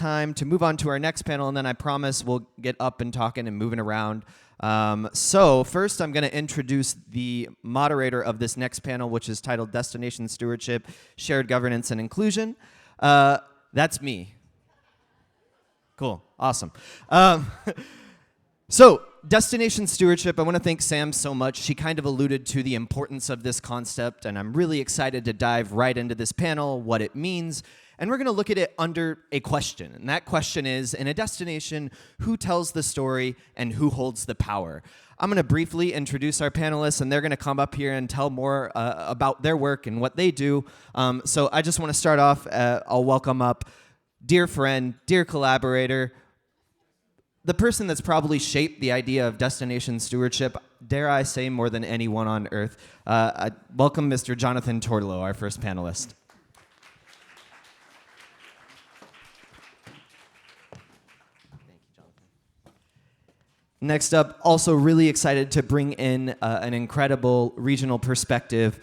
time to move on to our next panel, and then I promise we'll get up and talking and moving around. So first, I'm going to introduce the moderator of this next panel, which is titled Destination Stewardship, Shared Governance and Inclusion. That's me. Cool. Awesome. So Destination Stewardship, I want to thank Sam so much. She kind of alluded to the importance of this concept, and I'm really excited to dive right into this panel, what it means. And we're going to look at it under a question. And that question is, in a destination, who tells the story and who holds the power? I'm going to briefly introduce our panelists, and they're going to come up here and tell more about their work and what they do. So I just want to start off, I'll welcome up dear friend, dear collaborator, the person that's probably shaped the idea of destination stewardship, dare I say, more than anyone on earth. I welcome Mr. Jonathan Tourtellot, our first panelist. Next up, also really excited to bring in an incredible regional perspective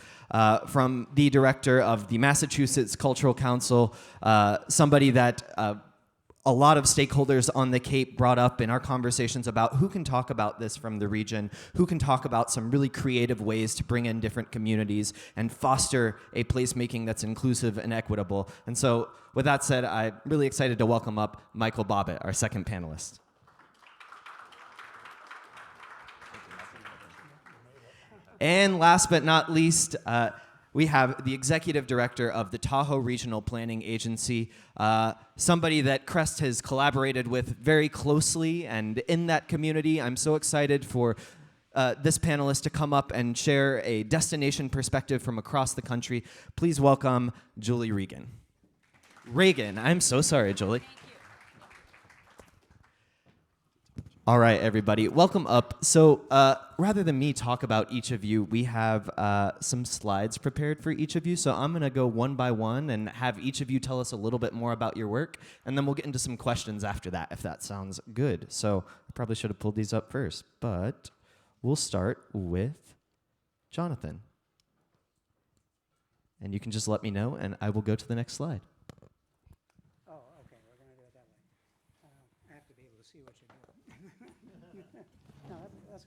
from the director of the Massachusetts Cultural Council, somebody that a lot of stakeholders on the Cape brought up in our conversations about who can talk about this from the region, who can talk about some really creative ways to bring in different communities and foster a placemaking that's inclusive and equitable. And so with that said, I'm really excited to welcome up Michael Bobbitt, our second panelist. And last but not least, we have the executive director of the Tahoe Regional Planning Agency, somebody that CREST has collaborated with very closely, and in that community, I'm so excited for this panelist to come up and share a destination perspective from across the country. Please welcome Julie Regan. Regan, I'm so sorry, Julie. All right, everybody, welcome up. So rather than me talk about each of you, we have some slides prepared for each of you. So I'm going to go one by one and have each of you tell us a little bit more about your work, and then we'll get into some questions after that, if that sounds good. So I probably should have pulled these up first, but we'll start with Jonathan. And you can just let me know, and I will go to the next slide.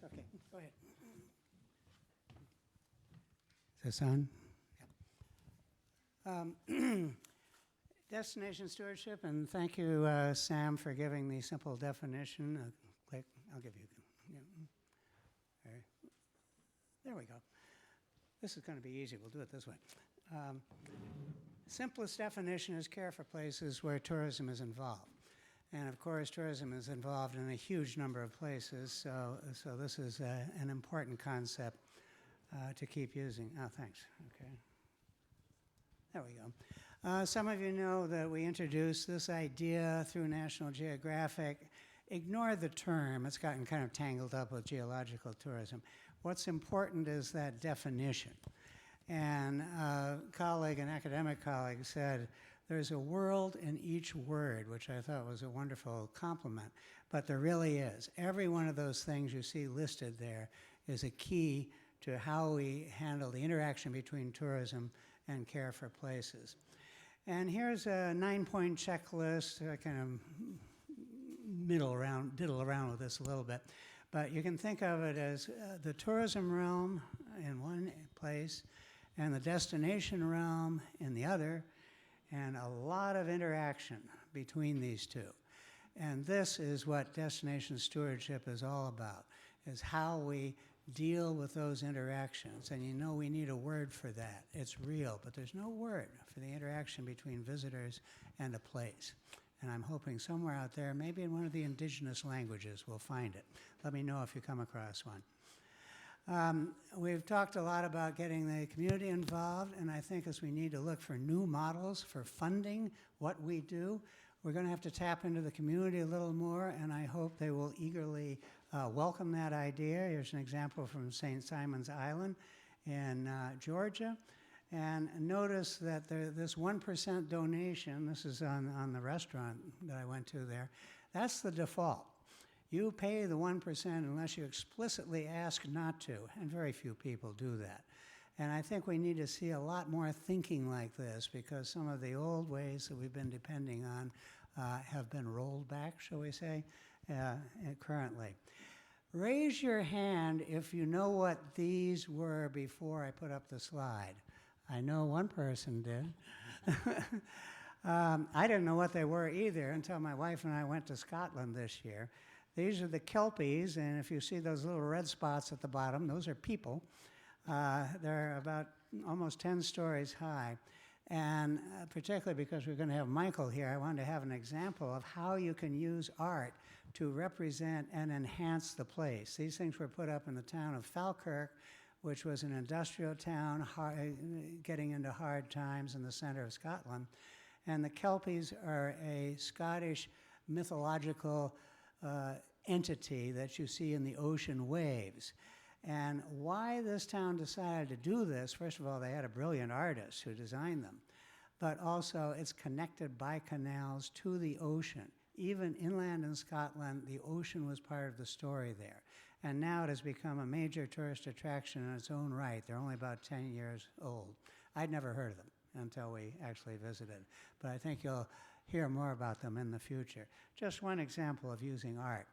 Okay, go ahead. Is this on? Yeah. Destination stewardship, and thank you, Sam, for giving the simple definition. Click, I'll give you. Yeah. Right. There we go. This is going to be easy. We'll do it this way. Simplest definition is care for places where tourism is involved. And of course, tourism is involved in a huge number of places, so this is an important concept to keep using. Oh, thanks. Okay. There we go. Some of you know that we introduced this idea through National Geographic. Ignore the term. It's gotten kind of tangled up with geological tourism. What's important is that definition. And a colleague, an academic colleague, said, there's a world in each word, which I thought was a wonderful compliment, but there really is. Every one of those things you see listed there is a key to how we handle the interaction between tourism and care for places. And here's a 9-point checklist. I kind of diddle around with this a little bit, but you can think of it as the tourism realm in one place and the destination realm in the other, and a lot of interaction between these two. And this is what destination stewardship is all about, is how we deal with those interactions. And you know we need a word for that. It's real, but there's no word for the interaction between visitors and a place. And I'm hoping somewhere out there, maybe in one of the indigenous languages, we'll find it. Let me know if you come across one. We've talked a lot about getting the community involved, and I think as we need to look for new models for funding what we do, we're going to have to tap into the community a little more, and I hope they will eagerly welcome that idea. Here's an example from St. Simon's Island in Georgia. And notice that this 1% donation, this is on the restaurant that I went to there, that's the default. You pay the 1% unless you explicitly ask not to, and very few people do that. And I think we need to see a lot more thinking like this, because some of the old ways that we've been depending on have been rolled back, shall we say, currently. Raise your hand if you know what these were before I put up the slide. I know one person did. I didn't know what they were either until my wife and I went to Scotland this year. These are the kelpies, and if you see those little red spots at the bottom, those are people. They're about almost 10 stories high. And particularly because we're going to have Michael here, I wanted to have an example of how you can use art to represent and enhance the place. These things were put up in the town of Falkirk, which was an industrial town getting into hard times in the center of Scotland. And the kelpies are a Scottish mythological entity that you see in the ocean waves. And why this town decided to do this, first of all, they had a brilliant artist who designed them, but also it's connected by canals to the ocean. Even inland in Scotland, the ocean was part of the story there. And now it has become a major tourist attraction in its own right. They're only about 10 years old. I'd never heard of them until we actually visited, but I think you'll hear more about them in the future. Just one example of using art.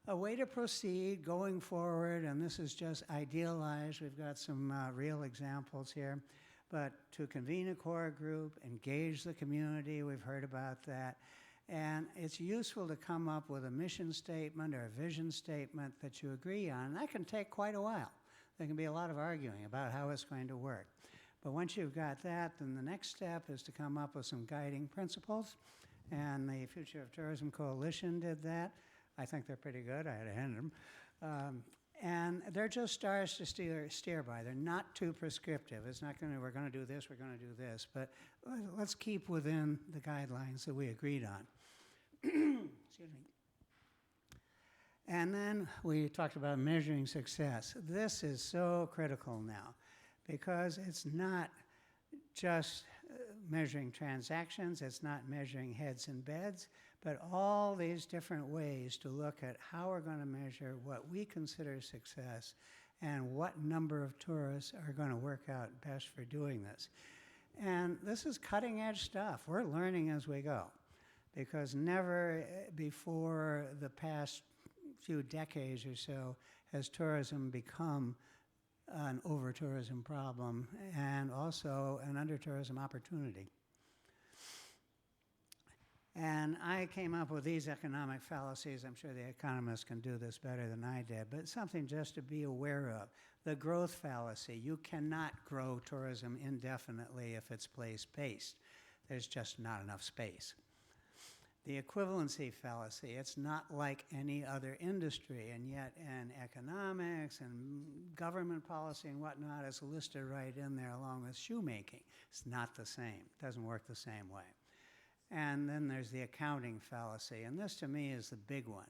A way to proceed going forward, and this is just idealized, we've got some real examples here, but to convene a core group, engage the community, we've heard about that, and it's useful to come up with a mission statement or a vision statement that you agree on, and that can take quite a while. There can be a lot of arguing about how it's going to work. But once you've got that, then the next step is to come up with some guiding principles, and the Future of Tourism Coalition did that. I think they're pretty good. I had to hand them. And they're just stars to steer by. They're not too prescriptive. It's not going to, we're going to do this, we're going to do this. But let's keep within the guidelines that we agreed on. Excuse me. And then we talked about measuring success. This is so critical now because it's not just measuring transactions, it's not measuring heads and beds, but all these different ways to look at how we're going to measure what we consider success and what number of tourists are going to work out best for doing this. And this is cutting edge stuff. We're learning as we go because never before the past few decades or so has tourism become an over-tourism problem and also an under-tourism opportunity. And I came up with these economic fallacies. I'm sure the economists can do this better than I did, but something just to be aware of. The growth fallacy. You cannot grow tourism indefinitely if it's place-based. There's just not enough space. The equivalency fallacy. It's not like any other industry, and yet in economics and government policy and whatnot, it's listed right in there along with shoemaking. It's not the same. It doesn't work the same way. And then there's the accounting fallacy, and this to me is the big one,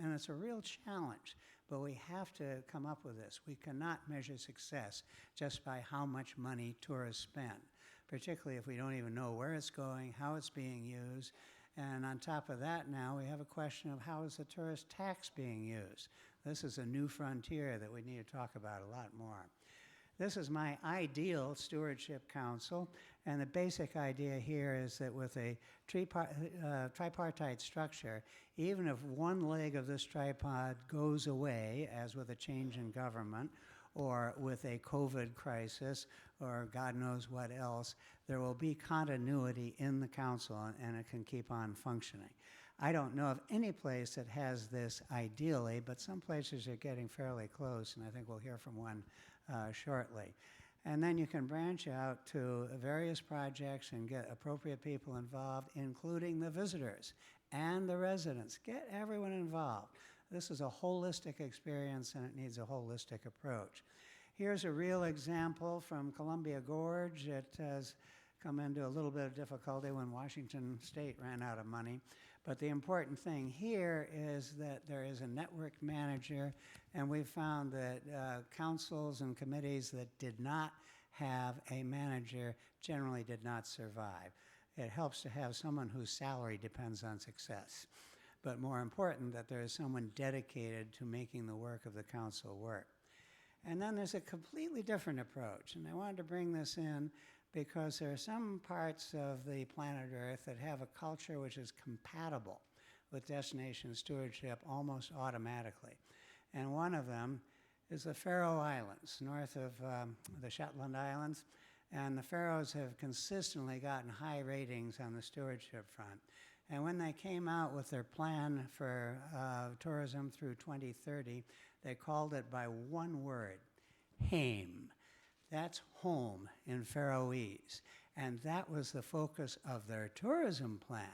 and it's a real challenge, but we have to come up with this. We cannot measure success just by how much money tourists spend, particularly if we don't even know where it's going, how it's being used, and on top of that now we have a question of how is the tourist tax being used. This is a new frontier that we need to talk about a lot more. This is my ideal stewardship council, and the basic idea here is that with a tripartite structure, even if one leg of this tripod goes away, as with a change in government, or with a COVID crisis, or God knows what else, there will be continuity in the council, and it can keep on functioning. I don't know of any place that has this ideally, but some places are getting fairly close, and I think we'll hear from one shortly. And then you can branch out to various projects and get appropriate people involved, including the visitors and the residents. Get everyone involved. This is a holistic experience, and it needs a holistic approach. Here's a real example from Columbia Gorge. It has come into a little bit of difficulty when Washington State ran out of money. But the important thing here is that there is a network manager, and we found that councils and committees that did not have a manager generally did not survive. It helps to have someone whose salary depends on success. But more important, that there is someone dedicated to making the work of the council work. And then there's a completely different approach, and I wanted to bring this in because there are some parts of the planet Earth that have a culture which is compatible with destination stewardship almost automatically. And one of them is the Faroe Islands, north of the Shetland Islands. And the Faroes have consistently gotten high ratings on the stewardship front. And when they came out with their plan for tourism through 2030, they called it by one word, heim. That's home in Faroese. And that was the focus of their tourism plan.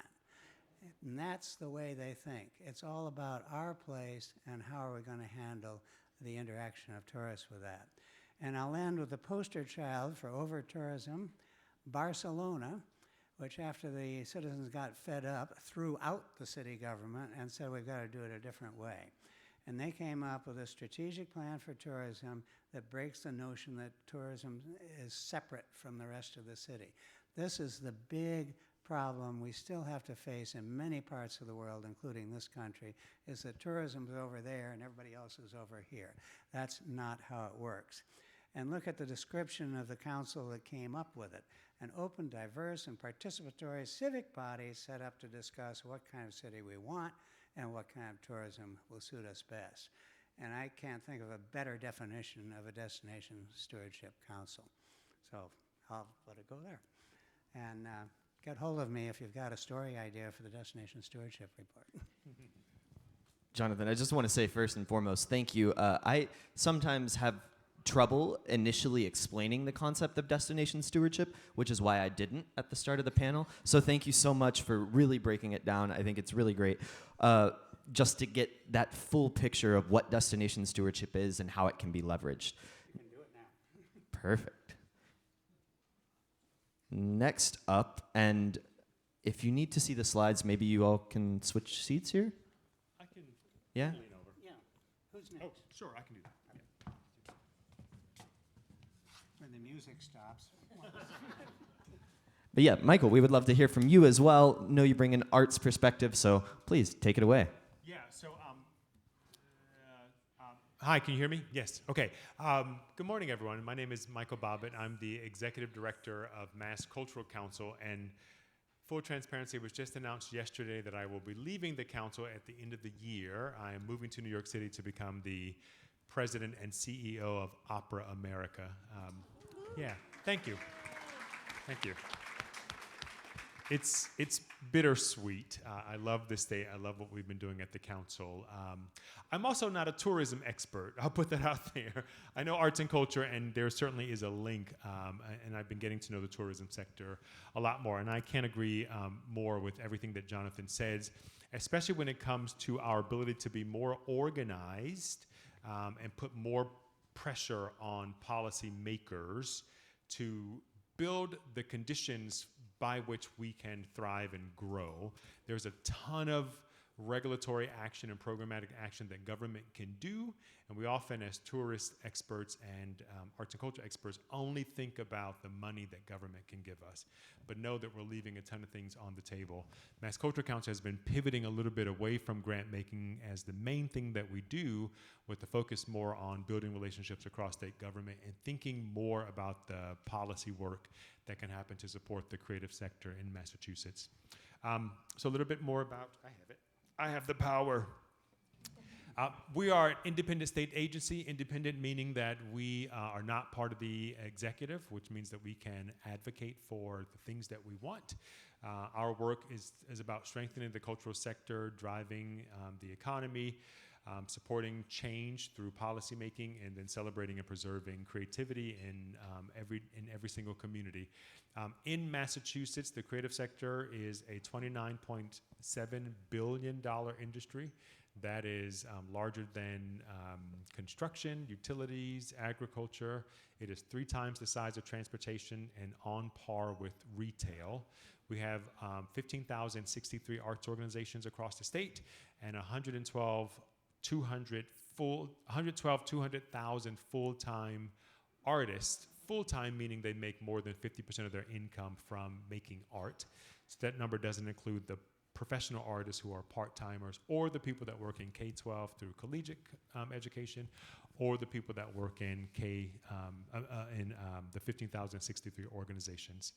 And that's the way they think. It's all about our place and how are we going to handle the interaction of tourists with that. And I'll end with the poster child for over-tourism, Barcelona, which after the citizens got fed up, threw out the city government and said we've got to do it a different way. And they came up with a strategic plan for tourism that breaks the notion that tourism is separate from the rest of the city. This is the big problem we still have to face in many parts of the world, including this country, is that tourism is over there and everybody else is over here. That's not how it works. And look at the description of the council that came up with it. An open, diverse, and participatory civic body set up to discuss what kind of city we want and what kind of tourism will suit us best. And I can't think of a better definition of a destination stewardship council. So I'll let it go there. And get hold of me if you've got a story idea for the destination stewardship report. Jonathan, I just want to say first and foremost, thank you. I sometimes have trouble initially explaining the concept of destination stewardship, which is why I didn't at the start of the panel. So thank you so much for really breaking it down. I think it's really great just to get that full picture of what destination stewardship is and how it can be leveraged. You can do it now. Perfect. Next up, and if you need to see the slides, maybe you all can switch seats here? I can Yeah? lean over. Yeah. Who's next? Oh, sure, I can do that. When the music stops. But yeah, Michael, we would love to hear from you as well. Know you bring an arts perspective, so please take it away. Yeah, so, hi, can you hear me? Yes, okay. Good morning, everyone. My name is Michael Bobbitt. I'm the Executive Director of Mass Cultural Council, and full transparency, it was just announced yesterday that I will be leaving the council at the end of the year. I am moving to New York City to become the President and CEO of Opera America. Yeah, thank you. Thank you. It's bittersweet. I love this state. I love what we've been doing at the council. I'm also not a tourism expert. I'll put that out there. I know arts and culture, and there certainly is a link, and I've been getting to know the tourism sector a lot more, and I can't agree more with everything that Jonathan says, especially when it comes to our ability to be more organized and put more pressure on policymakers to build the conditions by which we can thrive and grow. There's a ton of regulatory action and programmatic action that government can do, and we often, as tourist experts and arts and culture experts, only think about the money that government can give us, but know that we're leaving a ton of things on the table. Mass Culture Council has been pivoting a little bit away from grant making as the main thing that we do, with the focus more on building relationships across state government and thinking more about the policy work that can happen to support the creative sector in Massachusetts. So a little bit more about, I have it. I have the power. We are an independent state agency, independent meaning that we are not part of the executive, which means that we can advocate for the things that we want. Our work is about strengthening the cultural sector, driving the economy, supporting change through policymaking, and then celebrating and preserving creativity in every single community. In Massachusetts, the creative sector is a $29.7 billion industry. That is larger than construction, utilities, agriculture. It is 3 times the size of transportation and on par with retail. We have 15,063 arts organizations across the state and 200,000 full-time artists. Full-time meaning they make more than 50% of their income from making art. So that number doesn't include the professional artists who are part-timers, or the people that work in K-12 through collegiate education, or the people that work in the 15,063 organizations.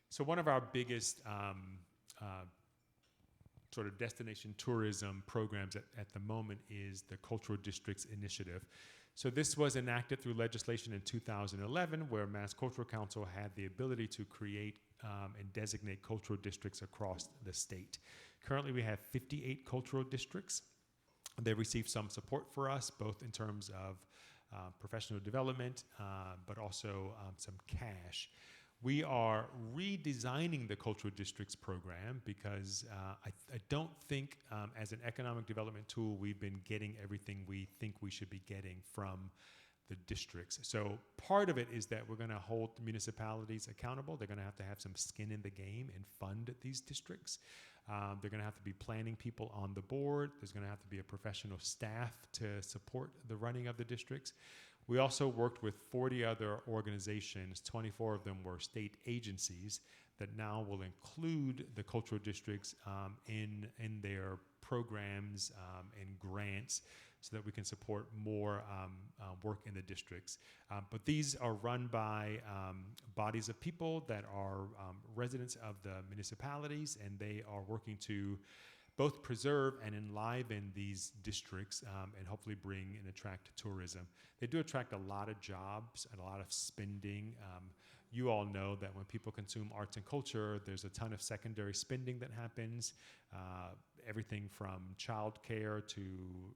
So one of our biggest sort of destination tourism programs at the moment is the Cultural Districts Initiative. So this was enacted through legislation in 2011, where Mass Cultural Council had the ability to create and designate cultural districts across the state. Currently, we have 58 cultural districts. They receive some support for us, both in terms of professional development, but also some cash. We are redesigning the Cultural Districts program because I don't think as an economic development tool we've been getting everything we think we should be getting from the districts. So part of it is that we're going to hold the municipalities accountable. They're going to have some skin in the game and fund these districts. They're going to have to be planning people on the board. There's going to have to be a professional staff to support the running of the districts. We also worked with 40 other organizations. 24 of them were state agencies that now will include the cultural districts in their programs and grants so that we can support more work in the districts. But these are run by bodies of people that are residents of the municipalities, and they are working to both preserve and enliven these districts and hopefully bring and attract tourism. They do attract a lot of jobs and a lot of spending. You all know that when people consume arts and culture, there's a ton of secondary spending that happens, everything from childcare to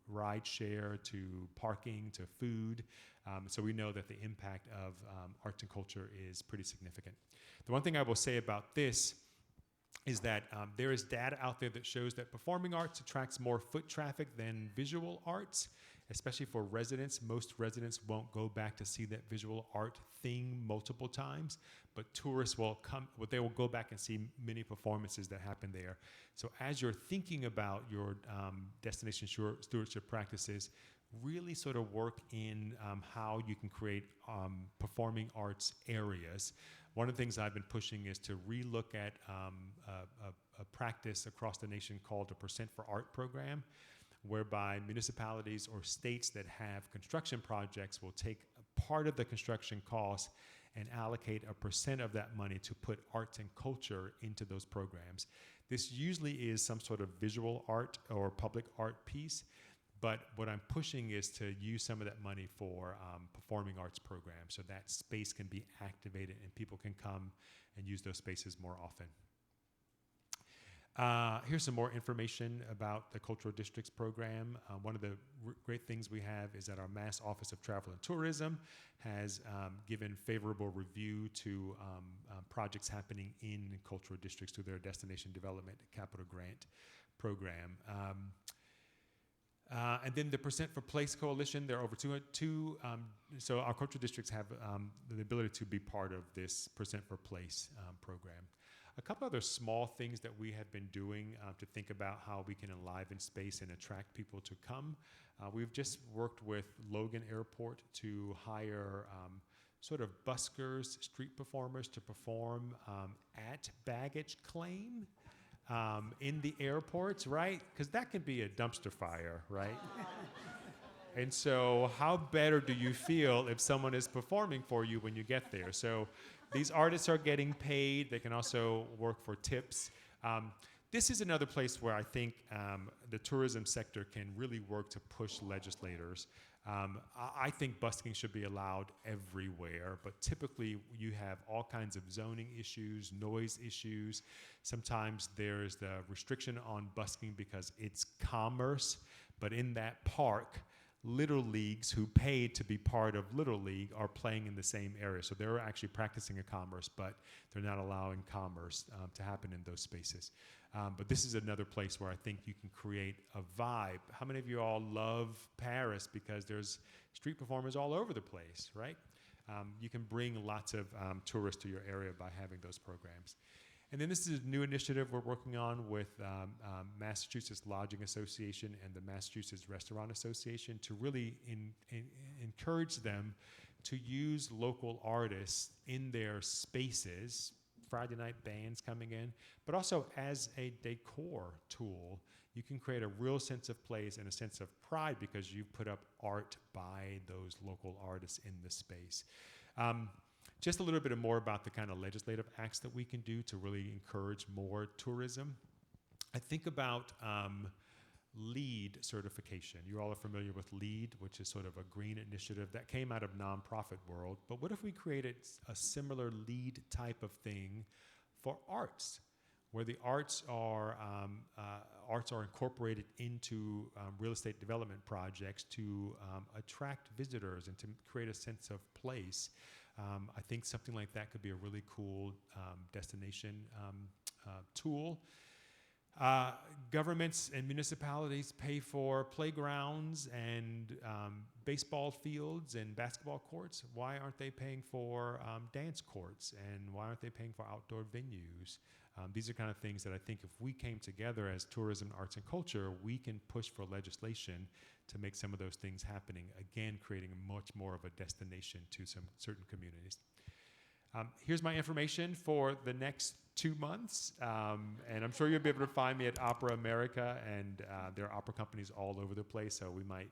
ride share to parking to food. So we know that the impact of arts and culture is pretty significant. The one thing I will say about this is that there is data out there that shows that performing arts attracts more foot traffic than visual arts, especially for residents. Most residents won't go back to see that visual art thing multiple times, but tourists will come, they will go back and see many performances that happen there. So as you're thinking about your destination stewardship practices, really sort of work in how you can create performing arts areas. One of the things I've been pushing is to relook at a practice across the nation called the Percent for Art program, whereby municipalities or states that have construction projects will take a part of the construction cost and allocate a percent of that money to put arts and culture into those programs. This usually is some sort of visual art or public art piece, but what I'm pushing is to use some of that money for performing arts programs so that space can be activated and people can come and use those spaces more often. Here's some more information about the Cultural Districts program. One of the great things we have is that our Mass Office of Travel and Tourism has given favorable review to projects happening in cultural districts through their Destination Development Capital Grant program. And then the Percent for Place Coalition, there are over two, so our cultural districts have the ability to be part of this Percent for Place program. A couple other small things that we have been doing to think about how we can enliven space and attract people to come. We've just worked with Logan Airport to hire sort of buskers, street performers to perform at baggage claim. In the airports, right? Because that can be a dumpster fire, right? And so how better do you feel if someone is performing for you when you get there? So these artists are getting paid. They can also work for tips. This is another place where I think the tourism sector can really work to push legislators. I think busking should be allowed everywhere, but typically you have all kinds of zoning issues, noise issues. Sometimes there's the restriction on busking because it's commerce, but in that park, Little Leagues who paid to be part of Little League are playing in the same area. So they're actually practicing a commerce, but they're not allowing commerce to happen in those spaces. But this is another place where I think you can create a vibe. How many of you all love Paris because there's street performers all over the place, right? You can bring lots of tourists to your area by having those programs. And then this is a new initiative we're working on with Massachusetts Lodging Association and the Massachusetts Restaurant Association to really encourage them to use local artists in their spaces Friday night bands coming in, but also as a decor tool. You can create a real sense of place and a sense of pride because you've put up art by those local artists in the space. Just a little bit more about the kind of legislative acts that we can do to really encourage more tourism. I think about LEED certification. You all are familiar with LEED, which is sort of a green initiative that came out of nonprofit world. But what if we created a similar LEED type of thing for arts, where the arts are incorporated into real estate development projects to attract visitors and to create a sense of place? I think something like that could be a really cool destination tool. Governments and municipalities pay for playgrounds and baseball fields and basketball courts. Why aren't they paying for dance courts? And why aren't they paying for outdoor venues? These are kind of things that I think if we came together as tourism, arts, and culture, we can push for legislation to make some of those things happening, again, creating much more of a destination to some certain communities. Here's my information for the next 2 months, and I'm sure you'll be able to find me at Opera America, and there are opera companies all over the place, so we might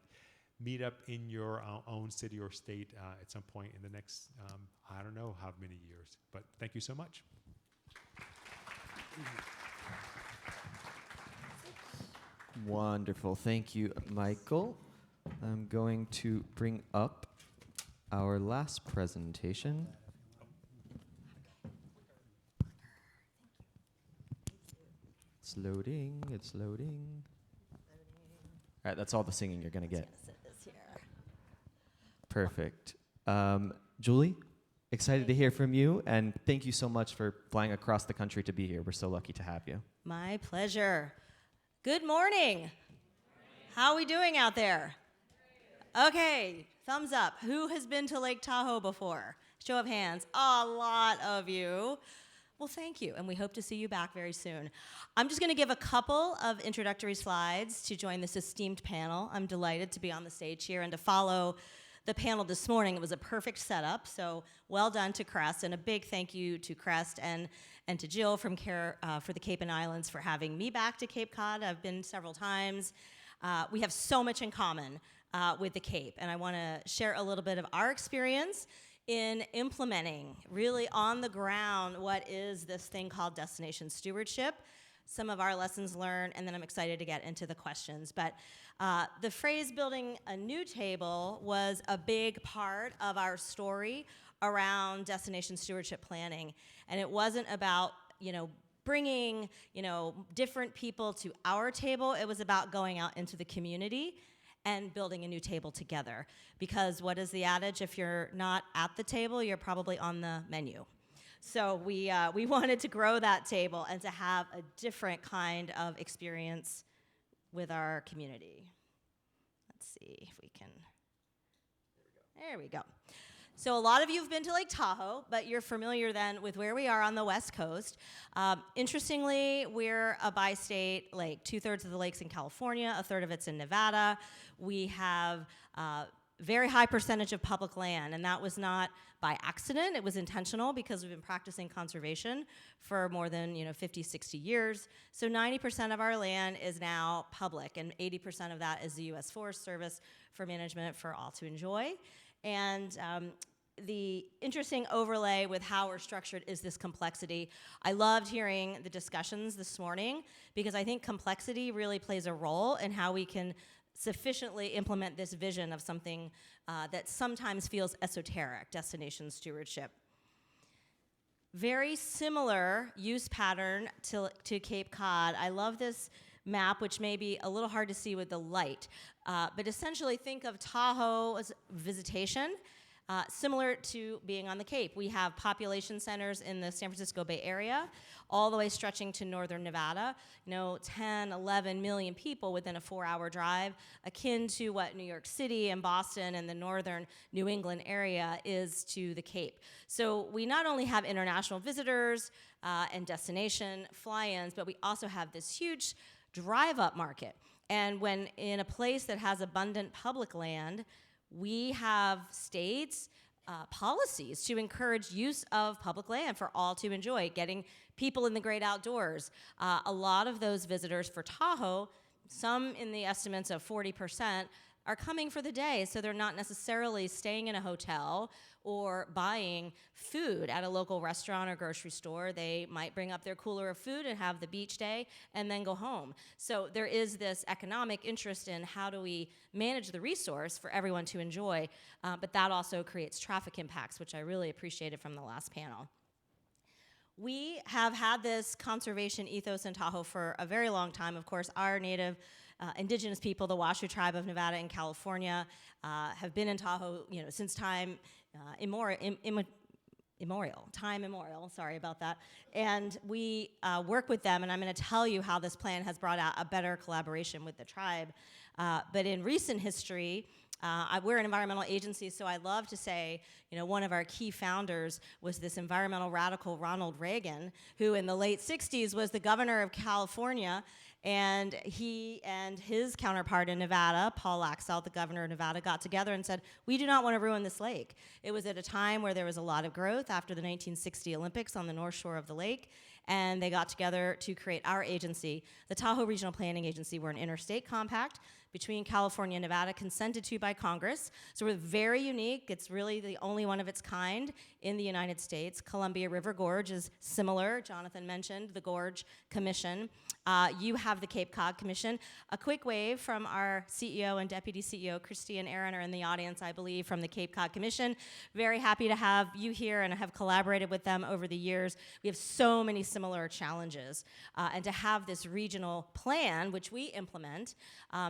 meet up in your own city or state at some point in the next, I don't know how many years, but thank you so much. Wonderful. Thank you, Michael. I'm going to bring up our last presentation. It's loading. It's loading. All right, that's all the singing you're going to get. Perfect. Julie, excited to hear from you, and thank you so much for flying across the country to be here. We're so lucky to have you. My pleasure. Good morning. How are we doing out there? Okay, thumbs up. Who has been to Lake Tahoe before? Show of hands. A lot of you. Well, thank you, and we hope to see you back very soon. I'm just going to give a couple of introductory slides to join this esteemed panel. I'm delighted to be on the stage here and to follow the panel this morning. It was a perfect setup, so well done to CREST, and a big thank you to CREST and to Jill from Care for the Cape and Islands for having me back to Cape Cod. I've been several times. We have so much in common with the Cape, and I want to share a little bit of our experience in implementing, really on the ground, what is this thing called destination stewardship, some of our lessons learned, and then I'm excited to get into the questions. But the phrase building a new table was a big part of our story around destination stewardship planning. And it wasn't about, bringing, different people to our table. It was about going out into the community and building a new table together. Because what is the adage? If you're not at the table, you're probably on the menu. So we wanted to grow that table and to have a different kind of experience with our community. Let's see if we can. There we go. So a lot of you have been to Lake Tahoe, but you're familiar then with where we are on the West Coast. Interestingly, we're a bi-state lake. 2/3 of the lake's in California, 1/3 of it's in Nevada. We have very high percentage of public land, and that was not by accident. It was intentional because we've been practicing conservation for more than 50, 60 years. So 90% of our land is now public, and 80% of that is the U.S. Forest Service for management for all to enjoy. And the interesting overlay with how we're structured is this complexity. I loved hearing the discussions this morning because I think complexity really plays a role in how we can sufficiently implement this vision of something that sometimes feels esoteric, destination stewardship. Very similar use pattern to Cape Cod. I love this map, which may be a little hard to see with the light, but essentially think of Tahoe as visitation. Similar to being on the Cape. We have population centers in the San Francisco Bay Area, all the way stretching to northern Nevada. 10, 11 million people within a 4-hour drive, akin to what New York City and Boston and the northern New England area is to the Cape. So we not only have international visitors and destination fly-ins, but we also have this huge drive-up market. And when in a place that has abundant public land, we have states policies to encourage use of public land for all to enjoy, getting people in the great outdoors. A lot of those visitors for Tahoe, some in the estimates of 40%, are coming for the day, so they're not necessarily staying in a hotel or buying food at a local restaurant or grocery store. They might bring up their cooler of food and have the beach day and then go home. So there is this economic interest in how do we manage the resource for everyone to enjoy, but that also creates traffic impacts, which I really appreciated from the last panel. We have had this conservation ethos in Tahoe for a very long time. Of course, our native indigenous people, the Washoe tribe of Nevada and California, have been in Tahoe, since time immemorial, sorry about that. And we work with them, and I'm going to tell you how this plan has brought out a better collaboration with the tribe. But in recent history, we're an environmental agency, so I love to say, one of our key founders was this environmental radical Ronald Reagan, who in the late 60s was the governor of California, and he and his counterpart in Nevada, Paul Laxalt, the governor of Nevada, got together and said, we do not want to ruin this lake. It was at a time where there was a lot of growth after the 1960 Olympics on the north shore of the lake, and they got together to create our agency, the Tahoe Regional Planning Agency. We're an interstate compact between California and Nevada, consented to by Congress. So we're very unique. It's really the only one of its kind in the United States. Columbia River Gorge is similar. Jonathan mentioned the Gorge Commission. You have the Cape Cod Commission. A quick wave from our CEO and Deputy CEO, Christy and Aaron, are in the audience, I believe, from the Cape Cod Commission. Very happy to have you here and have collaborated with them over the years. We have so many similar challenges. And to have this regional plan, which we implement,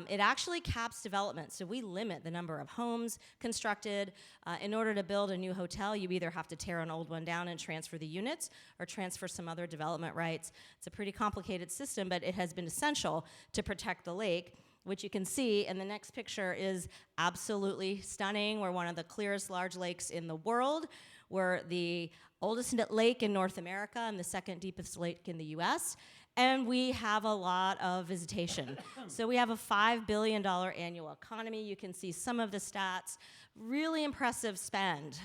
it actually caps development. So we limit the number of homes constructed. In order to build a new hotel, you either have to tear an old one down and transfer the units or transfer some other development rights. It's a pretty complicated system, but it has been essential to protect the lake, which you can see in the next picture is absolutely stunning. We're one of the clearest large lakes in the world. We're the oldest lake in North America and the second deepest lake in the US. And we have a lot of visitation. So we have a $5 billion annual economy. You can see some of the stats. Really impressive spend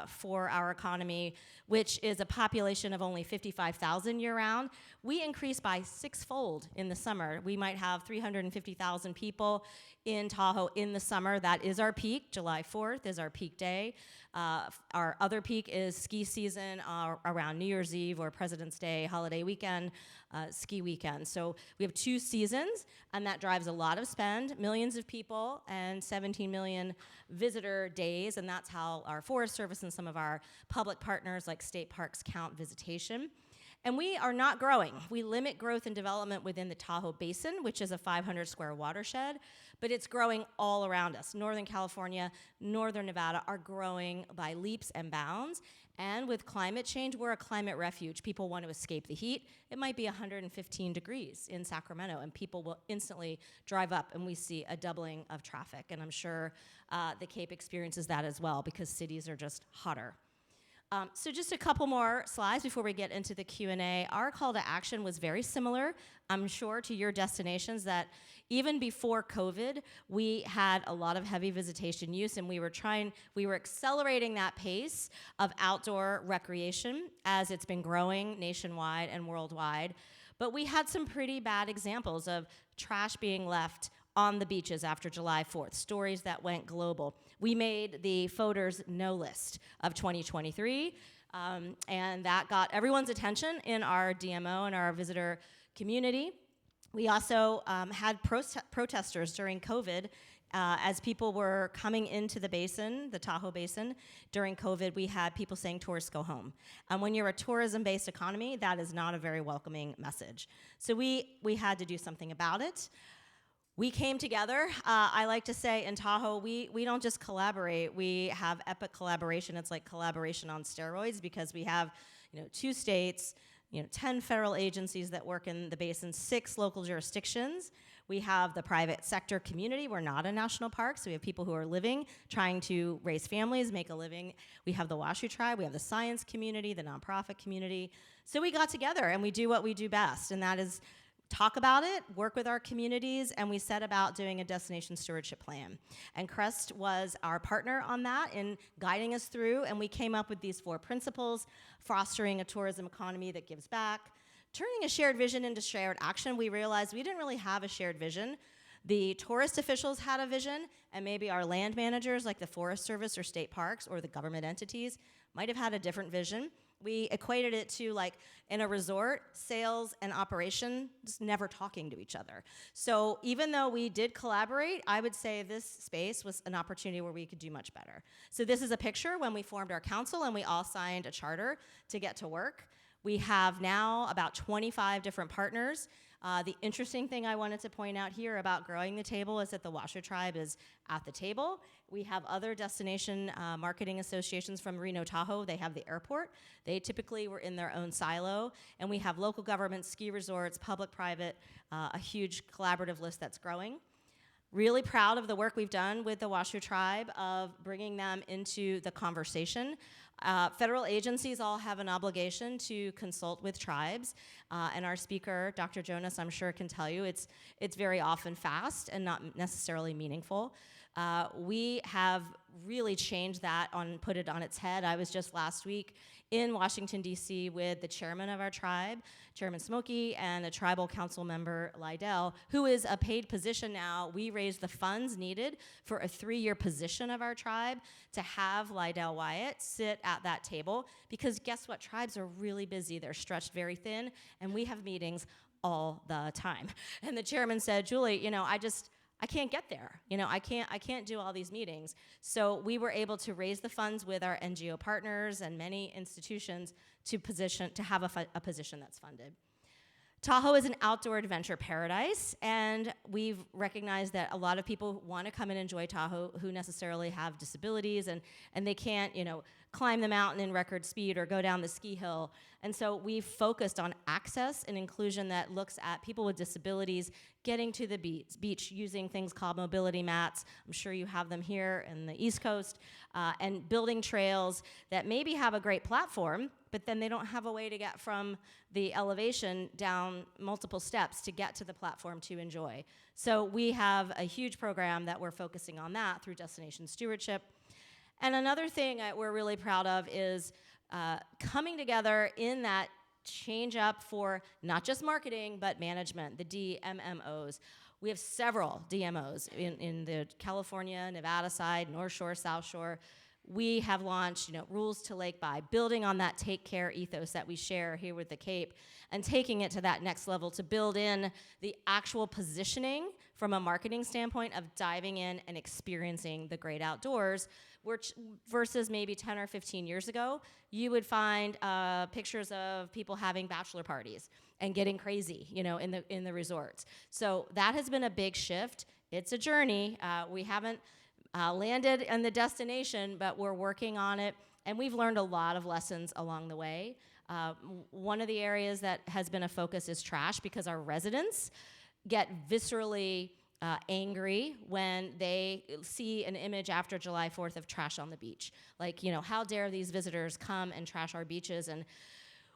for our economy, which is a population of only 55,000 year-round. We increase by sixfold in the summer. We might have 350,000 people in Tahoe in the summer. That is our peak. July 4th is our peak day. Our other peak is ski season around New Year's Eve or President's Day, holiday weekend, ski weekend. So we have 2 seasons, and that drives a lot of spend, millions of people, and 17 million visitor days, and that's how our Forest Service and some of our public partners like state parks count visitation. And we are not growing. We limit growth and development within the Tahoe Basin, which is a 500 square watershed, but it's growing all around us. Northern California, Northern Nevada are growing by leaps and bounds. And with climate change, we're a climate refuge. People want to escape the heat. It might be 115 degrees in Sacramento, and people will instantly drive up, and we see a doubling of traffic. And I'm sure the Cape experiences that as well, because cities are just hotter. So just a couple more slides before we get into the Q&A. Our call to action was very similar, I'm sure, to your destinations, that even before COVID, we had a lot of heavy visitation use, and we were accelerating that pace of outdoor recreation as it's been growing nationwide and worldwide. But we had some pretty bad examples of trash being left on the beaches after July 4th, stories that went global. We made the FOTR's No List of 2023, and that got everyone's attention in our DMO and our visitor community. We also had protesters during COVID. As people were coming into the basin, the Tahoe Basin, during COVID, we had people saying tourists go home. And when you're a tourism-based economy, that is not a very welcoming message. So we had to do something about it. We came together. I like to say in Tahoe, we don't just collaborate. We have epic collaboration. It's like collaboration on steroids, because we have 2 states, 10 federal agencies that work in the basin, 6 local jurisdictions. We have the private sector community. We're not a national park, so we have people who are living, trying to raise families, make a living. We have the Washoe tribe. We have the science community, the nonprofit community. So we got together, and we do what we do best, and that is talk about it, work with our communities, and we set about doing a destination stewardship plan. And CREST was our partner on that in guiding us through, and we came up with these 4 principles: fostering a tourism economy that gives back, turning a shared vision into shared action. We realized we didn't really have a shared vision. The tourist officials had a vision, and maybe our land managers, like the Forest Service or state parks or the government entities, might have had a different vision. We equated it to, like, in a resort, sales and operation just never talking to each other. So even though we did collaborate, I would say this space was an opportunity where we could do much better. So this is a picture when we formed our council and we all signed a charter to get to work. We have now about 25 different partners. The interesting thing I wanted to point out here about growing the table is that the Washoe Tribe is at the table. We have other destination marketing associations from Reno, Tahoe. They have the airport. They typically were in their own silo. And we have local governments, ski resorts, public-private, a huge collaborative list that's growing. Really proud of the work we've done with the Washoe Tribe of bringing them into the conversation. Federal agencies all have an obligation to consult with tribes, and our speaker, Dr. Jonas, I'm sure can tell you it's very often fast and not necessarily meaningful. We have really changed that, put it on its head. I was just last week in Washington, D.C. with the chairman of our tribe, Chairman Smokey, and a tribal council member, Lydell, who is a paid position now. We raised the funds needed for a 3-year position of our tribe to have Lydell Wyatt sit at that table, because guess what? Tribes are really busy. They're stretched very thin, and we have meetings all the time. And the chairman said, Julie, I can't get there. I can't do all these meetings. So we were able to raise the funds with our NGO partners and many institutions to have a position that's funded. Tahoe is an outdoor adventure paradise, and we've recognized that a lot of people want to come and enjoy Tahoe who necessarily have disabilities, and they can't, climb the mountain in record speed or go down the ski hill. And so we've focused on access and inclusion that looks at people with disabilities getting to the beach using things called mobility mats. I'm sure you have them here in the East Coast, and building trails that maybe have a great platform, but then they don't have a way to get from the elevation down multiple steps to get to the platform to enjoy. So we have a huge program that we're focusing on that through Destination Stewardship. And another thing we're really proud of is coming together in that change up for not just marketing, but management, the DMMOs. We have several DMOs in the California, Nevada side, North Shore, South Shore. We have launched, Rules to Lake by, building on that take care ethos that we share here with the Cape and taking it to that next level to build in the actual positioning from a marketing standpoint of diving in and experiencing the great outdoors, which versus maybe 10 or 15 years ago, you would find pictures of people having bachelor parties and getting crazy, in the resorts. So that has been a big shift. It's a journey. We haven't landed in the destination, but we're working on it, and we've learned a lot of lessons along the way. One of the areas that has been a focus is trash, because our residents get viscerally angry when they see an image after July 4th of trash on the beach. Like, how dare these visitors come and trash our beaches? And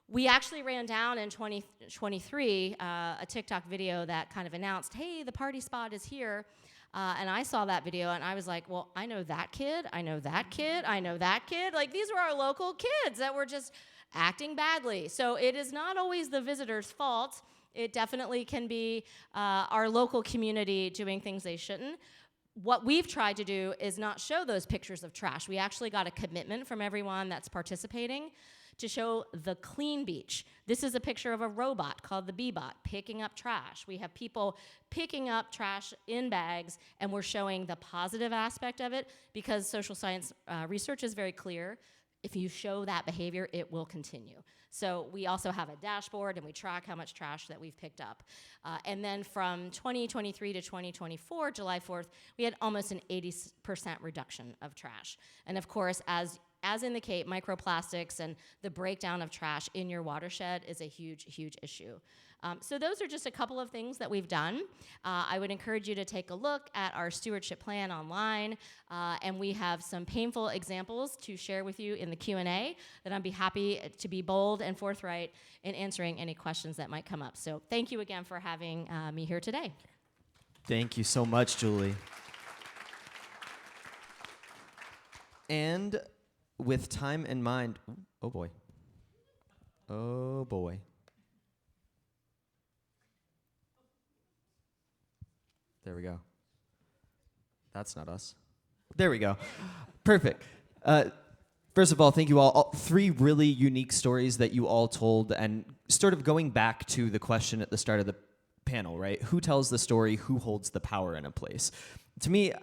we actually ran down in 2023 a TikTok video that kind of announced, hey, the party spot is here. And I saw that video, and I was like, well, I know that kid, I know that kid, I know that kid. Like, these were our local kids that were just acting badly. So it is not always the visitor's fault. It definitely can be our local community doing things they shouldn't. What we've tried to do is not show those pictures of trash. We actually got a commitment from everyone that's participating to show the clean beach. This is a picture of a robot called the Bobbitt picking up trash. We have people picking up trash in bags, and we're showing the positive aspect of it, because social science research is very clear. If you show that behavior, it will continue. So we also have a dashboard, and we track how much trash that we've picked up. And then from 2023 to 2024, July 4th, we had almost an 80% reduction of trash. And of course, as as in the Cape, microplastics and the breakdown of trash in your watershed is a huge, huge issue. So those are just a couple of things that we've done. I would encourage you to take a look at our stewardship plan online, and we have some painful examples to share with you in the Q&A that I'd be happy to be bold and forthright in answering any questions that might come up. So thank you again for having me here today. Thank you so much, Julie. And with time in mind, oh boy. Oh boy. There we go. That's not us. There we go. Perfect. First of all, thank you all. Three really unique stories that you all told, and sort of going back to the question at the start of the panel, right? Who tells the story? Who holds the power in a place? To me,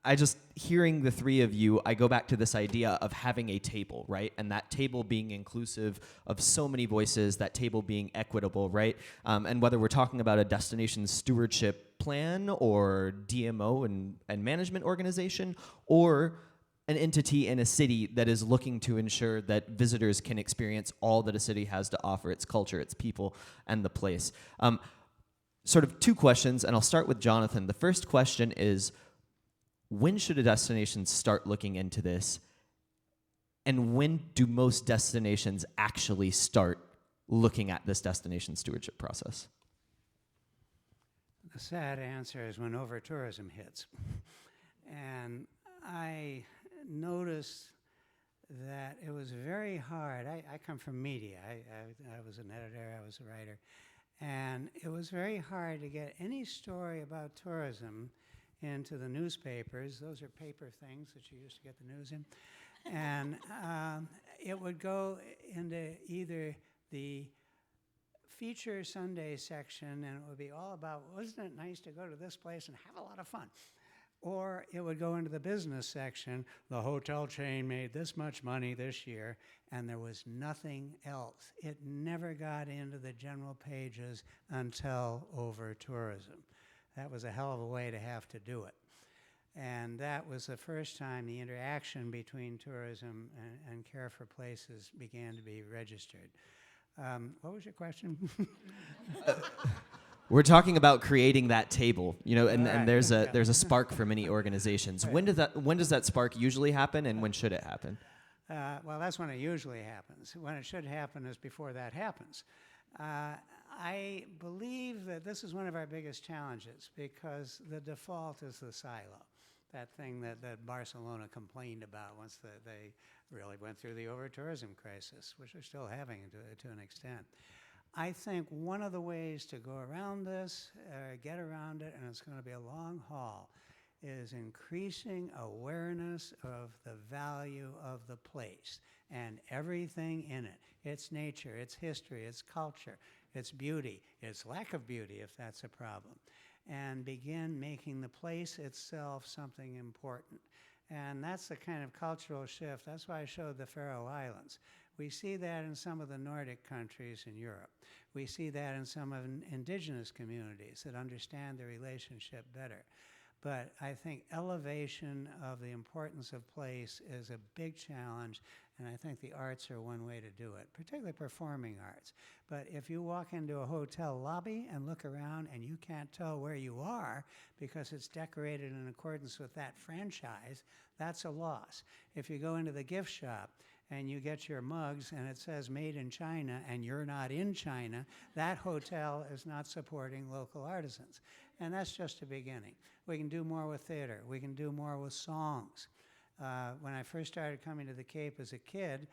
I just, hearing the three of you, I go back to this idea of having a table, right? And that table being inclusive of so many voices, that table being equitable, right? And whether we're talking about a destination stewardship plan or DMO and management organization, or an entity in a city that is looking to ensure that visitors can experience all that a city has to offer, its culture, its people, and the place. Sort of two questions, and I'll start with Jonathan. The first question is, when should a destination start looking into this? And when do most destinations actually start looking at this destination stewardship process? The sad answer is when over-tourism hits. And I noticed that it was very hard. I come from media. I was an editor, I was a writer. And it was very hard to get any story about tourism into the newspapers. Those are paper things that you used to get the news in. And it would go into either the feature Sunday section, and it would be all about, wasn't it nice to go to this place and have a lot of fun? Or it would go into the business section, the hotel chain made this much money this year, and there was nothing else. It never got into the general pages until over tourism. That was a hell of a way to have to do it. And that was the first time the interaction between tourism and care for places began to be registered. What was your question? We're talking about creating that table, you know, and Right. there's a spark for many organizations. Right. When does that spark usually happen, and when should it happen? Well, that's when it usually happens. When it should happen is before that happens. I believe that this is one of our biggest challenges because the default is the silo, that thing that Barcelona complained about once they really went through the over-tourism crisis, which they're still having to an extent. I think one of the ways to go around this, get around it, and it's going to be a long haul, is increasing awareness of the value of the place and everything in it. Its nature, its history, its culture, its beauty, its lack of beauty, if that's a problem. And begin making the place itself something important. And that's the kind of cultural shift. That's why I showed the Faroe Islands. We see that in some of the Nordic countries in Europe. We see that in some of indigenous communities that understand the relationship better. But I think elevation of the importance of place is a big challenge, and I think the arts are one way to do it, particularly performing arts. But if you walk into a hotel lobby and look around and you can't tell where you are because it's decorated in accordance with that franchise, that's a loss. If you go into the gift shop and you get your mugs and it says made in China and you're not in China, that hotel is not supporting local artisans. And that's just a beginning. We can do more with theater. We can do more with songs. When I first started coming to the Cape as a kid,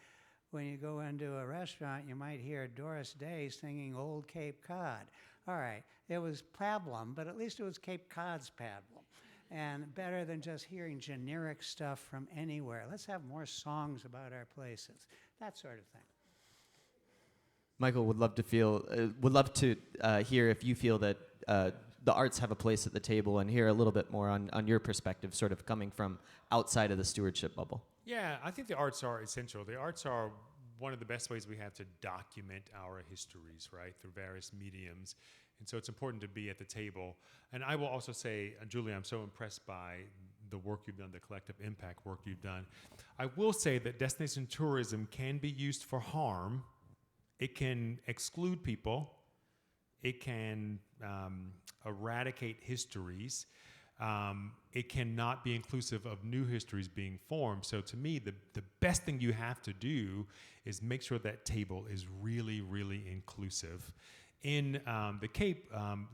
when you go into a restaurant, you might hear Doris Day singing Old Cape Cod. All right, it was pablum, but at least it was Cape Cod's pablum. And better than just hearing generic stuff from anywhere. Let's have more songs about our places, that sort of thing. Michael, would love to hear if you feel that the arts have a place at the table, and hear a little bit more on your perspective, sort of coming from outside of the stewardship bubble. Yeah, I think the arts are essential. The arts are one of the best ways we have to document our histories, right, through various mediums. And so it's important to be at the table. And I will also say, Julie, I'm so impressed by the work you've done, the collective impact work you've done. I will say that destination tourism can be used for harm. It can exclude people. It can eradicate histories. It cannot be inclusive of new histories being formed. So to me, the best thing you have to do is make sure that table is really, really inclusive. In the Cape,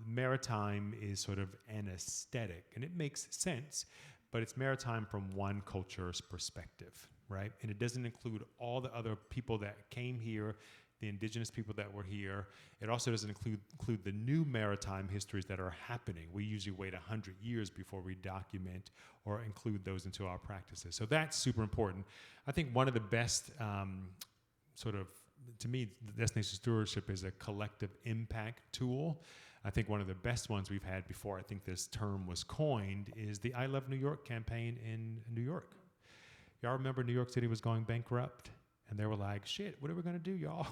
maritime is sort of an aesthetic, and it makes sense, but it's maritime from one culture's perspective, right? And it doesn't include all the other people that came here, the indigenous people that were here. It also doesn't include the new maritime histories that are happening. We usually wait 100 years before we document or include those into our practices. So that's super important. I think one of the best to me, destination stewardship is a collective impact tool. I think one of the best ones we've had before I think this term was coined is the I Love New York campaign in New York. Y'all remember New York City was going bankrupt? And they were like, shit, what are we gonna do, y'all?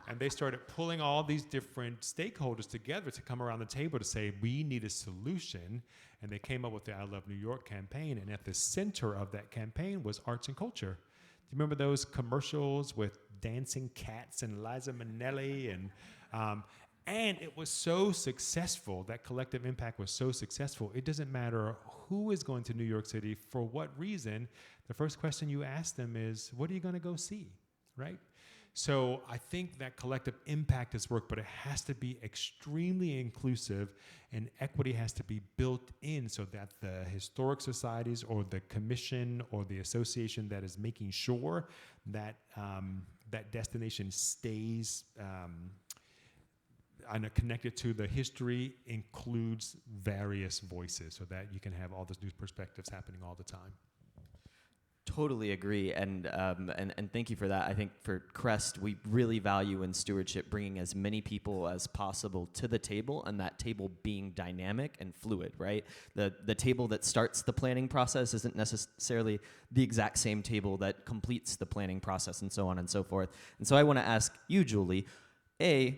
And they started pulling all these different stakeholders together to come around the table to say, we need a solution. And they came up with the I Love New York campaign. And at the center of that campaign was arts and culture. Do you remember those commercials with dancing cats and Liza Minnelli? And it was so successful, that collective impact was so successful, it doesn't matter who is going to New York City, for what reason, the first question you ask them is, what are you going to go see, right? So I think that collective impact has worked, but it has to be extremely inclusive, and equity has to be built in so that the historic societies or the commission or the association that is making sure that that destination stays connected to the history includes various voices so that you can have all those new perspectives happening all the time. Totally agree, and thank you for that. I think for CREST, we really value in stewardship bringing as many people as possible to the table, and that table being dynamic and fluid, right? The table that starts the planning process isn't necessarily the exact same table that completes the planning process, and so on and so forth. And so I want to ask you, Julie,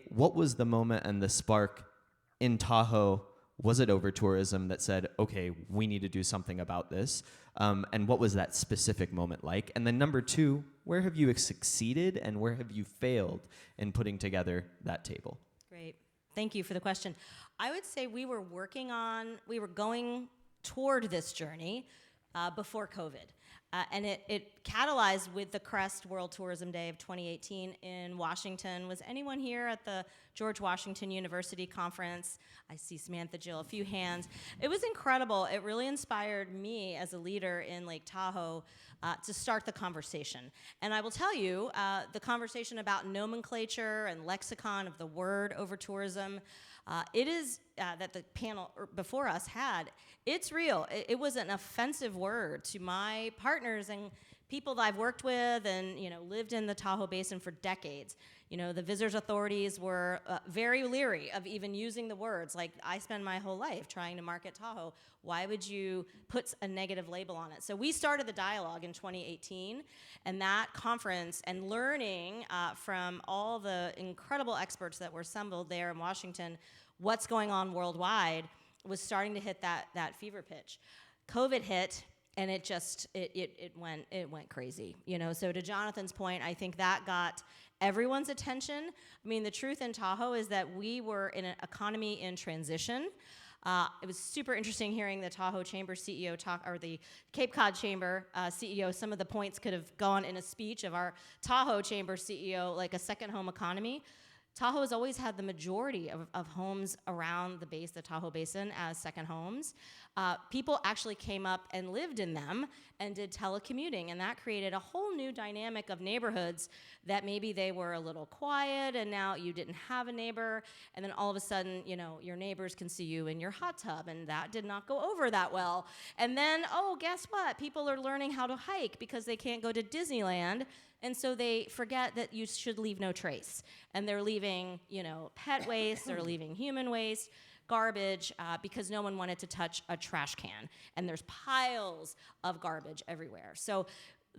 what was the moment and the spark in Tahoe? Was it over-tourism that said, okay, we need to do something about this? And what was that specific moment like? And then number two, where have you succeeded and where have you failed in putting together that table? Great. Thank you for the question. I would say we were going toward this journey before COVID. And it catalyzed with the CREST World Tourism Day of 2018 in Washington. Was anyone here at the George Washington University conference? I see Samantha, Jill, a few hands. It was incredible. It really inspired me as a leader in Lake Tahoe to start the conversation. And I will tell you, the conversation about nomenclature and lexicon of the word over tourism, it is that the panel before us had, it's real. It was an offensive word to my partners and people that I've worked with and lived in the Tahoe Basin for decades. The visitors authorities were very leery of even using the words. Like, I spend my whole life trying to market Tahoe. Why would you put a negative label on it? So we started the dialogue in 2018, and that conference and learning from all the incredible experts that were assembled there in Washington, what's going on worldwide, was starting to hit that fever pitch. COVID hit, and it went crazy. So to Jonathan's point, I think that got everyone's attention. I mean, the truth in Tahoe is that we were in an economy in transition. It was super interesting hearing the Tahoe Chamber CEO talk, or the Cape Cod Chamber CEO. Some of the points could have gone in a speech of our Tahoe Chamber CEO, like a second home economy. Tahoe has always had the majority of homes around the Tahoe Basin as second homes. People actually came up and lived in them and did telecommuting, and that created a whole new dynamic of neighborhoods that maybe they were a little quiet, and now you didn't have a neighbor, and then all of a sudden, your neighbors can see you in your hot tub, and that did not go over that well. And then, guess what? People are learning how to hike because they can't go to Disneyland, and so they forget that you should leave no trace. And they're leaving, pet waste, they're leaving human waste, garbage, because no one wanted to touch a trash can. And there's piles of garbage everywhere. So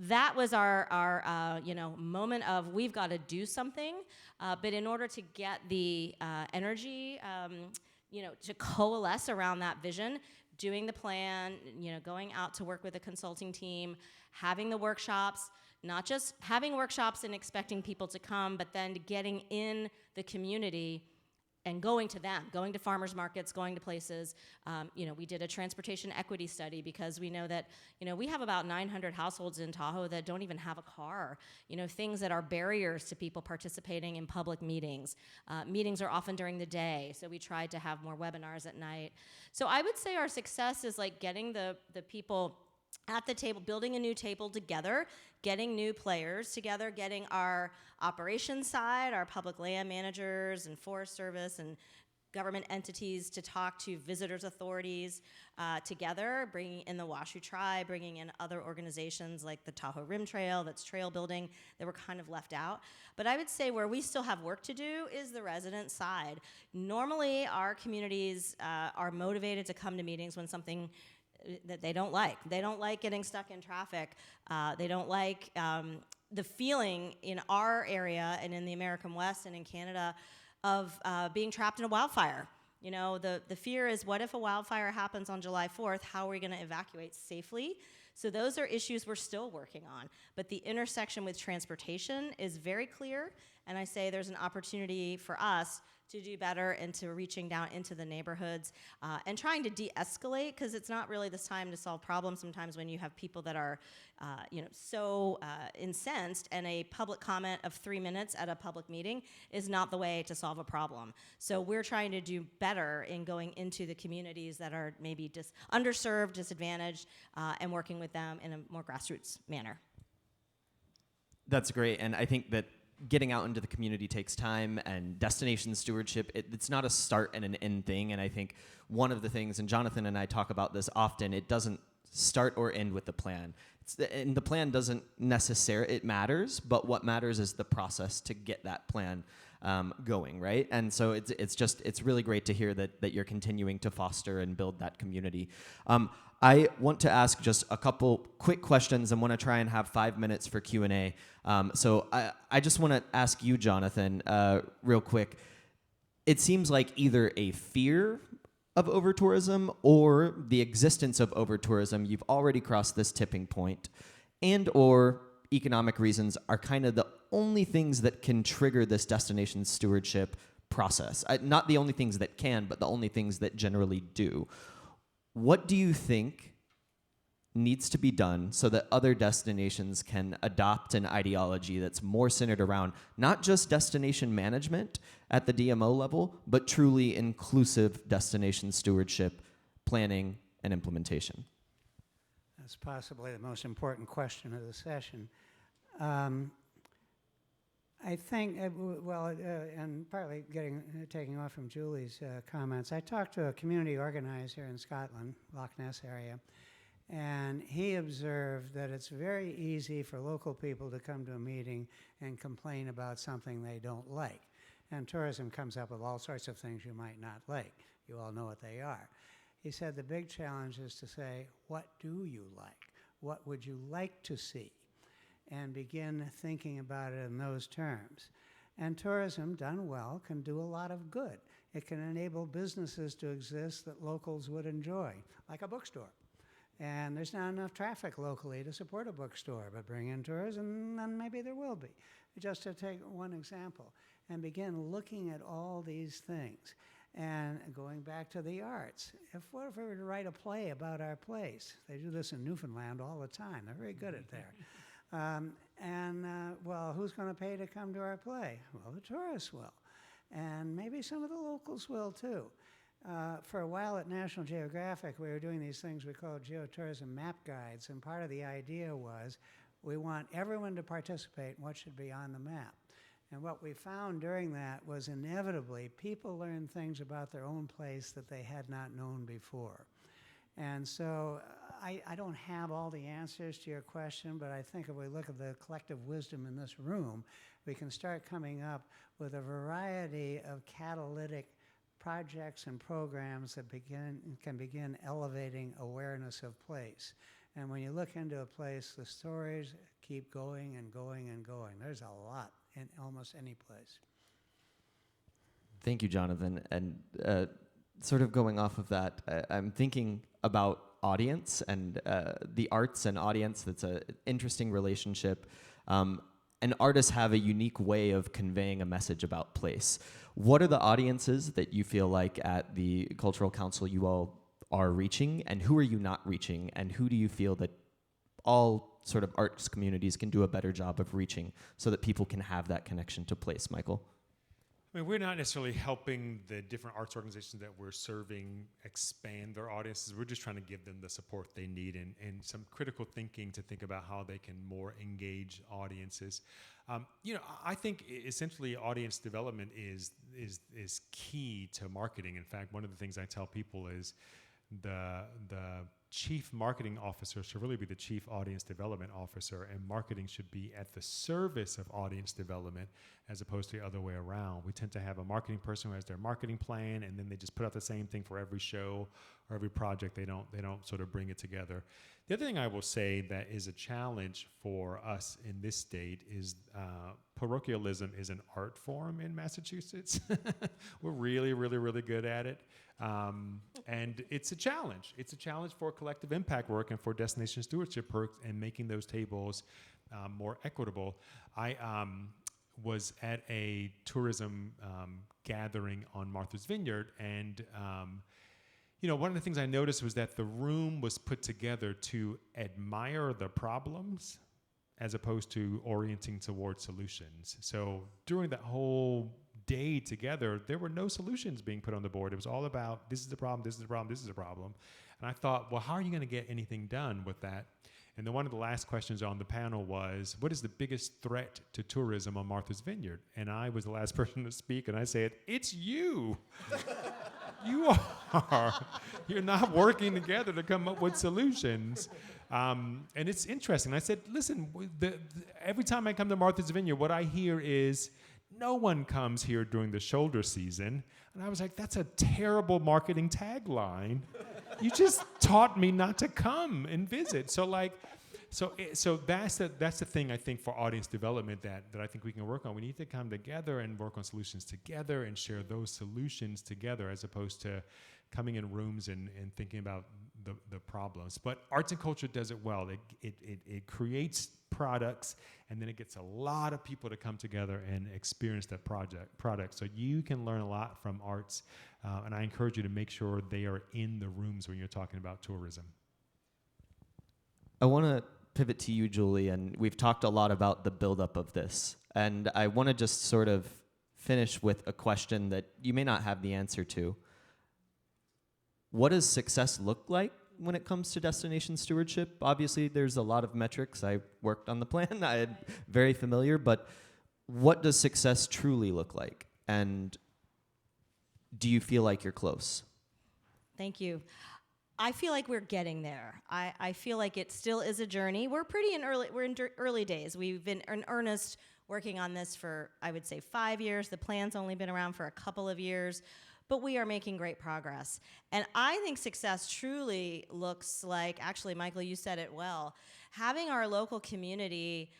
that was our moment of, we've got to do something. But in order to get the energy, to coalesce around that vision, doing the plan, going out to work with a consulting team, having the workshops, not just having workshops and expecting people to come, but then getting in the community and going to them, going to farmers markets, going to places. We did a transportation equity study because we know that, we have about 900 households in Tahoe that don't even have a car. Things that are barriers to people participating in public meetings. Meetings are often during the day, so we tried to have more webinars at night. So I would say our success is like getting the people at the table, building a new table together, getting new players together, getting our operations side, our public land managers and Forest Service and government entities to talk to visitors authorities together, bringing in the Washoe Tribe, bringing in other organizations like the Tahoe Rim Trail, that's trail building, that were kind of left out. But I would say where we still have work to do is the resident side. Normally, our communities are motivated to come to meetings when something that they don't like. They don't like getting stuck in traffic. They don't like the feeling in our area and in the American West and in Canada of being trapped in a wildfire. The fear is, what if a wildfire happens on July 4th? How are we going to evacuate safely? So those are issues we're still working on. But the intersection with transportation is very clear, and I say there's an opportunity for us to do better into reaching down into the neighborhoods and trying to de-escalate, because it's not really this time to solve problems sometimes when you have people that are so incensed, and a public comment of 3 minutes at a public meeting is not the way to solve a problem. So we're trying to do better in going into the communities that are maybe underserved, disadvantaged, and working with them in a more grassroots manner. That's great, and I think that getting out into the community takes time, and destination stewardship, it's not a start and an end thing. And I think one of the things, and Jonathan and I talk about this often, it doesn't start or end with the plan. And the plan doesn't necessarily, it matters, but what matters is the process to get that plan going, right? And so it's really great to hear that you're continuing to foster and build that community. I want to ask just a couple quick questions and want to try and have 5 minutes for Q&A. So I just want to ask you, Jonathan, real quick. It seems like either a fear of over-tourism or the existence of over-tourism, you've already crossed this tipping point, and or economic reasons are kind of the only things that can trigger this destination stewardship process. Not the only things that can, but the only things that generally do. What do you think needs to be done so that other destinations can adopt an ideology that's more centered around not just destination management at the DMO level, but truly inclusive destination stewardship, planning, and implementation? That's possibly the most important question of the session. I think, and partly taking off from Julie's comments, I talked to a community organizer in Scotland, Loch Ness area, and he observed that it's very easy for local people to come to a meeting and complain about something they don't like. And tourism comes up with all sorts of things you might not like. You all know what they are. He said the big challenge is to say, what do you like? What would you like to see? And begin thinking about it in those terms. And tourism, done well, can do a lot of good. It can enable businesses to exist that locals would enjoy, like a bookstore. And there's not enough traffic locally to support a bookstore, but bring in tourism, and maybe there will be. Just to take one example, and begin looking at all these things. And going back to the arts, what if we were to write a play about our place? They do this in Newfoundland all the time. They're very good at that. Well, who's going to pay to come to our play? Well, the tourists will. And maybe some of the locals will too. For a while at National Geographic, we were doing these things we call geotourism map guides, and part of the idea was we want everyone to participate in what should be on the map. And what we found during that was inevitably people learned things about their own place that they had not known before. And so I don't have all the answers to your question, but I think if we look at the collective wisdom in this room, we can start coming up with a variety of catalytic projects and programs that can begin elevating awareness of place. And when you look into a place, the stories keep going and going and going. There's a lot in almost any place. Thank you, Jonathan. And sort of going off of that, I'm thinking about audience and the arts and audience. That's an interesting relationship. And artists have a unique way of conveying a message about place. What are the audiences that you feel like at the Cultural Council you all are reaching, and who are you not reaching, and who do you feel that all sort of arts communities can do a better job of reaching so that people can have that connection to place, Michael? I mean, we're not necessarily helping the different arts organizations that we're serving expand their audiences. We're just trying to give them the support they need and some critical thinking to think about how they can more engage audiences. I think essentially audience development is key to marketing. In fact, one of the things I tell people is the chief marketing officer should really be the chief audience development officer, and marketing should be at the service of audience development as opposed to the other way around. We tend to have a marketing person who has their marketing plan, and then they just put out the same thing for every show or every project. They don't sort of bring it together. The other thing I will say that is a challenge for us in this state is parochialism is an art form in Massachusetts. We're really, really, really good at it. And it's a challenge. It's a challenge for collective impact work and for destination stewardship work and making those tables more equitable. I was at a tourism gathering on Martha's Vineyard, and one of the things I noticed was that the room was put together to admire the problems as opposed to orienting towards solutions. So during that whole day together, there were no solutions being put on the board. It was all about, this is the problem, this is the problem, this is the problem. And I thought, well, how are you going to get anything done with that? And then one of the last questions on the panel was, what is the biggest threat to tourism on Martha's Vineyard? And I was the last person to speak, and I said, it's you. You are. You're not working together to come up with solutions. And it's interesting. I said, listen, every time I come to Martha's Vineyard, what I hear is, no one comes here during the shoulder season. And I was like, that's a terrible marketing tagline. You just taught me not to come and visit. So that's the thing I think for audience development that I think we can work on. We need to come together and work on solutions together and share those solutions together as opposed to coming in rooms and thinking about the problems. But arts and culture does it well. It creates products, and then it gets a lot of people to come together and experience that product. So you can learn a lot from arts, and I encourage you to make sure they are in the rooms when you're talking about tourism. I want to pivot to you, Julie, and we've talked a lot about the buildup of this, and I want to just sort of finish with a question that you may not have the answer to. What does success look like when it comes to destination stewardship? Obviously, there's a lot of metrics. I worked on the plan. I'm very familiar. But what does success truly look like? And do you feel like you're close? Thank you. I feel like we're getting there. I feel like it still is a journey. We're in early days. We've been in earnest working on this for, I would say, 5 years. The plan's only been around for a couple of years. But we are making great progress. And I think success truly looks like, actually, Michael, you said it well, having our local community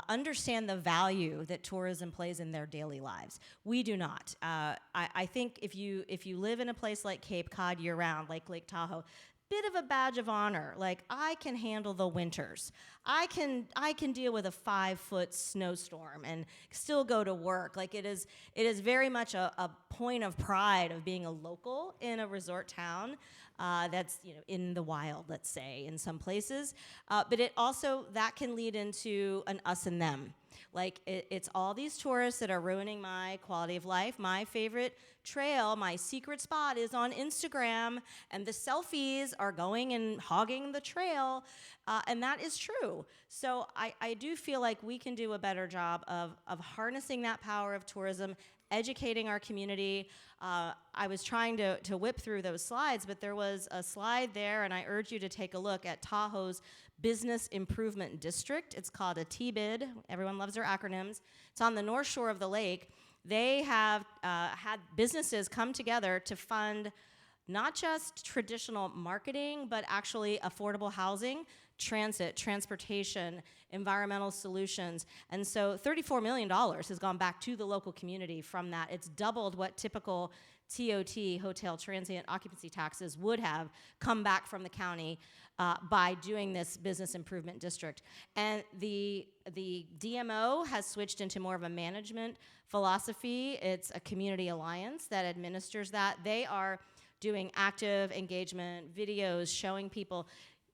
understand the value that tourism plays in their daily lives. We do not. I think if you live in a place like Cape Cod year-round, like Lake Tahoe, bit of a badge of honor. Like, I can handle the winters. I can deal with a 5-foot snowstorm and still go to work. Like, it is very much a point of pride of being a local in a resort town that's in the wild, let's say, in some places. But it also, that can lead into an us and them. Like, it's all these tourists that are ruining my quality of life. My favorite trail, my secret spot is on Instagram, and the selfies are going and hogging the trail, and that is true. So I do feel like we can do a better job of harnessing that power of tourism, educating our community. I was trying to whip through those slides, but there was a slide there, and I urge you to take a look at Tahoe's Business Improvement District. It's called a TBID. Everyone loves their acronyms. It's on the north shore of the lake. They have had businesses come together to fund not just traditional marketing, but actually affordable housing, transit, transportation, environmental solutions. And so $34 million has gone back to the local community from that. It's doubled what typical TOT, hotel transient occupancy taxes, would have come back from the county by doing this business improvement district. And the DMO has switched into more of a management philosophy. It's a community alliance that administers that. They are doing active engagement videos, showing people,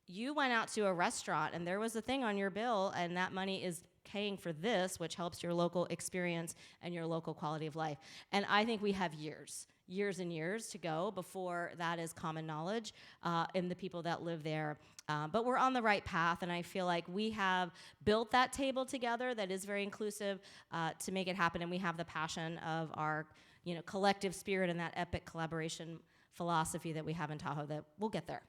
you went out to a restaurant and there was a thing on your bill, and that money is paying for this, which helps your local experience and your local quality of life. And I think we have years and years to go before that is common knowledge in the people that live there. But we're on the right path, and I feel like we have built that table together that is very inclusive to make it happen, and we have the passion of our collective spirit and that epic collaboration philosophy that we have in Tahoe, that we'll get there.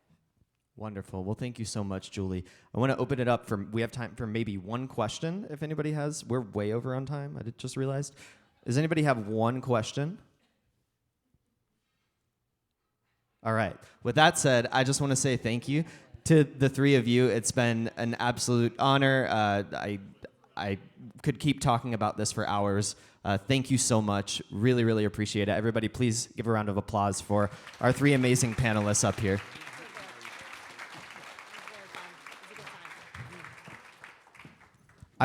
Wonderful. Well, thank you so much, Julie. I want to open it up we have time for maybe one question, if anybody has. We're way over on time, I just realized. Does anybody have one question? All right. With that said, I just want to say thank you to the three of you. It's been an absolute honor. I could keep talking about this for hours. Thank you so much. Really, really appreciate it. Everybody, please give a round of applause for our three amazing panelists up here.